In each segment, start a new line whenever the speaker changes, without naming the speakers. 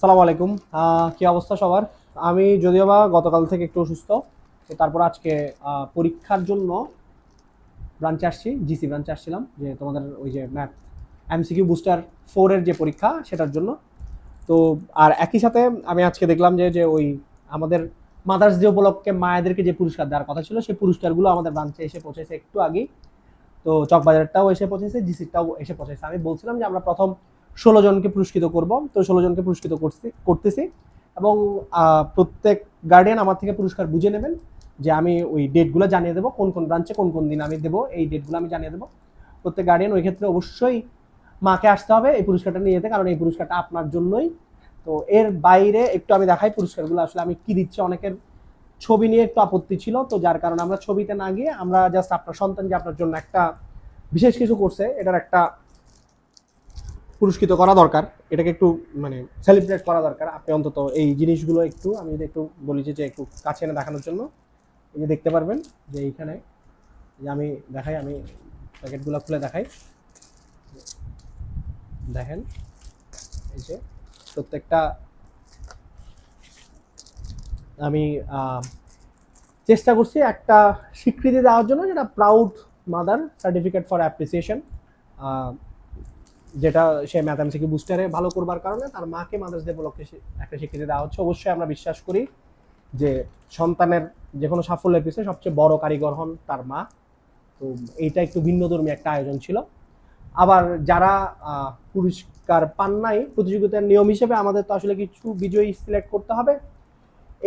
সালামু আলাইকুম। কি অবস্থা সবার? আমি যদিও বা গতকাল থেকে একটু অসুস্থ, তো তারপর আজকে পরীক্ষার জন্য ব্রাঞ্চে আসছি, জিসি ব্রাঞ্চে আসছিলাম, যে তোমাদের ওই যে ম্যাথ এমসিকিউ বুস্টার 4 এর যে পরীক্ষা সেটার জন্য। তো আর একই সাথে আমি আজকে দেখলাম যে যে ওই আমাদের মাদার্স ডে উপলক্ষে মায়েদেরকে যে পুরস্কার দেওয়ার কথা ছিল, সেই পুরস্কারগুলো আমাদের ব্রাঞ্চে এসে পৌঁছেছে একটু আগেই। তো চকবাজারটাও এসে পৌঁছেছে, জিসিটাও এসে পৌঁছেছে। আমি বলছিলাম যে আমরা প্রথম 16 জনকে পুরস্কৃত করব, তো 16 জনকে পুরস্কৃত করতেছি। এবং প্রত্যেক গার্ডিয়ান আমার থেকে পুরস্কার বুঝে নেবেন, যে আমি ওই ডেটগুলো জানিয়ে দেবো, কোন কোন ব্রাঞ্চে কোন কোন দিন আমি দেবো, এই ডেটগুলো আমি জানিয়ে দেবো। প্রত্যেক গার্ডিয়ান ওই ক্ষেত্রে অবশ্যই মাকে আসতে হবে এই পুরস্কারটা নিয়ে যেতে, কারণ এই পুরস্কারটা আপনার জন্যই। তো এর বাইরে একটু আমি দেখাই পুরস্কারগুলো আসলে আমি কি দিচ্ছি। অনেকের ছবি নিয়ে একটু আপত্তি ছিল, তো যার কারণে আমরা ছবিতে না গিয়ে আমরা জাস্ট আপনার সন্তান যে আপনার জন্য একটা বিশেষ কিছু করছে, এটার একটা পুরস্কৃত করা দরকার, এটাকে একটু মানে সেলিব্রেট করা দরকার। আপনি অন্তত এই জিনিসগুলো একটু, আমি যদি একটু বলি যে একটু কাছে এনে দেখানোর জন্য, এই যে দেখতে পারবেন যে এইখানে, যে আমি দেখাই, আমি প্যাকেটগুলো খুলে দেখাই, দেখেন এই যে প্রত্যেকটা আমি চেষ্টা করছি একটা স্বীকৃতি দেওয়ার জন্য, যেটা proud mother certificate for appreciation, যেটা সে ম্যাথামেটিক্স বুস্টারে ভালো করবার কারণে তার মাকে মাদার্স ডে উপলক্ষে একটা স্বীকৃতি দেওয়া হচ্ছে। অবশ্যই আমরা বিশ্বাস করি যে সন্তানের যে কোনো সাফল্যের পিছনে সবচেয়ে বড় কারিগর হন তার মা। তো এইটা একটু ভিন্নধর্মী একটা আয়োজন ছিল। আবার যারা পুরস্কার পান নাই, প্রতিযোগিতার নিয়ম হিসেবে আমাদের তো আসলে কিছু বিজয়ী সিলেক্ট করতে হবে।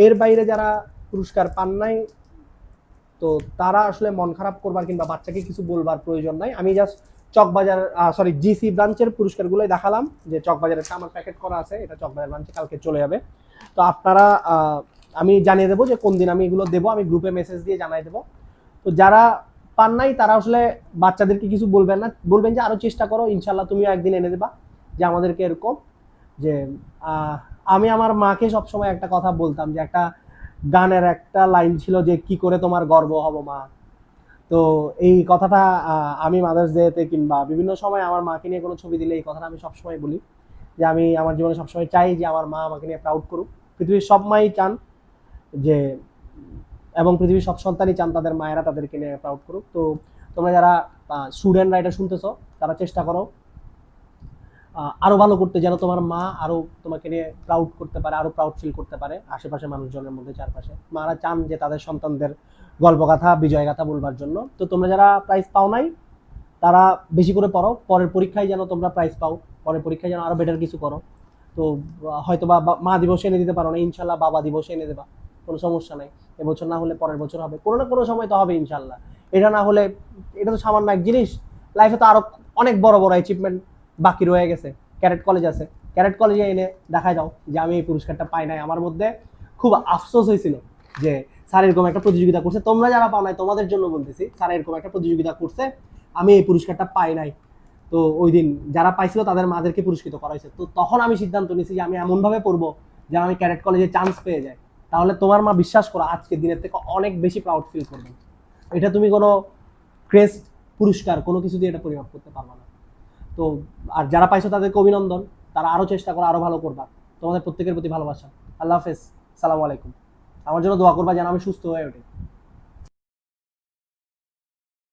এর বাইরে যারা পুরস্কার পান নাই, তো তারা আসলে মন খারাপ করবার কিংবা বাচ্চাকে কিছু বলবার প্রয়োজন নাই। আমি জাস্ট চকবাজার জিসি ব্রাঞ্চের পুরস্কারগুলোই দেখালাম, যে চকবাজারের আমার প্যাকেট করা আছে, এটা চকবাজার ব্রাঞ্চে কালকে চলে যাবে। তো আপনারা আমি জানিয়ে দেবো যে কোন দিন আমি এগুলো দেবো, আমি গ্রুপে মেসেজ দিয়ে জানাই দেবো। তো যারা পান নাই তারা আসলে বাচ্চাদেরকে কিছু বলবেন না, বলবেন যে আরো চেষ্টা করো, ইনশাল্লাহ তুমিও একদিন এনে দেবা। যে আমাদেরকে এরকম যে আমি আমার মাকে সবসময় একটা কথা বলতাম, যে একটা গানের একটা লাইন ছিল যে কি করে তোমার গর্ব হব মা। তো এই কথাটা আমি মাদার্স ডেতে কিংবা বিভিন্ন সময় আমার মাকে নিয়ে কোনো ছবি দিলে এই কথাটা আমি সবসময় বলি, যে আমি আমার জীবনে সবসময় চাই যে আমার মা আমাকে নিয়ে প্রাউড করুক। পৃথিবীর সব মাই চান যে, এবং পৃথিবীর সব সন্তানই চান তাদের মায়েরা তাদেরকে নিয়ে প্রাউড করুক। তো তোমরা যারা স্টুডেন্টরা এটা শুনতেছো, তারা চেষ্টা করো আরো ভালো করতে, যেন তোমার মা আরো তোমাকে নিয়ে প্রাউড করতে পারে, আরো প্রাউড ফিল করতে পারে আশেপাশে মানুষজনের মধ্যে, চারপাশে। মারা চান যে তাদের সন্তানদের গল্পগাথা বিজয় গাথা বলবার জন্য। তো তোমরা যারা প্রাইজ পাও নাই, তারা বেশি করে পড়ো, পরের পরীক্ষায় যেন তোমরা প্রাইজ পাও, পরের পরীক্ষায় যেন আরো বেটার কিছু করো। তো হয়তো বা মা দিবসে এনে দিতে পারো না, ইনশাল্লাহ বাবা দিবসে এনে দেবা, কোনো সমস্যা নাই। এবছর না হলে পরের বছর হবে, কোনো না কোনো সময় তো হবে ইনশাল্লাহ। এটা না হলে, এটা তো সামান্য এক জিনিস, লাইফে তো আরো অনেক বড় বড় অ্যাচিভমেন্ট বাকি রয়ে গেছে। ক্যারেট কলেজ আছে, ক্যারেট কলেজে এনে দেখাই দাও যে আমি এই পুরস্কারটা পাই নাই। আমার মধ্যে খুব আফসোস হয়েছিল যে স্যার এরকম একটা প্রতিযোগিতা করছে, তোমরা যারা পাও নাই তোমাদের জন্য বলতেছি, স্যার এরকম একটা প্রতিযোগিতা করছে, আমি এই পুরস্কারটা পাই নাই। তো ওই দিন যারা পাইছিল তাদের মাদেরকে পুরস্কৃত করা হয়েছে। তো তখন আমি সিদ্ধান্ত নিয়েছি যে আমি এমন ভাবে পড়বো যেন আমি ক্যাডেট কলেজে চান্স পেয়ে যাই। তাহলে তোমার মা বিশ্বাস করো আজকের দিনের থেকে অনেক বেশি প্রাউড ফিল করবে। এটা তুমি কোনো ক্রেস্ট, পুরস্কার, কোনো কিছু দিয়ে এটা পরিমাপ করতে পারবে না। তো আর যারা পাইছো তাদেরকে অভিনন্দন, তারা আরো চেষ্টা করো, আরো ভালো করবা। তোমাদের প্রত্যেকের প্রতি ভালোবাসা। আল্লাহ হাফেজ, সালামু আলাইকুম। আমার জন্য দোয়া করবা যেন আমি সুস্থ হয়ে ওঠে।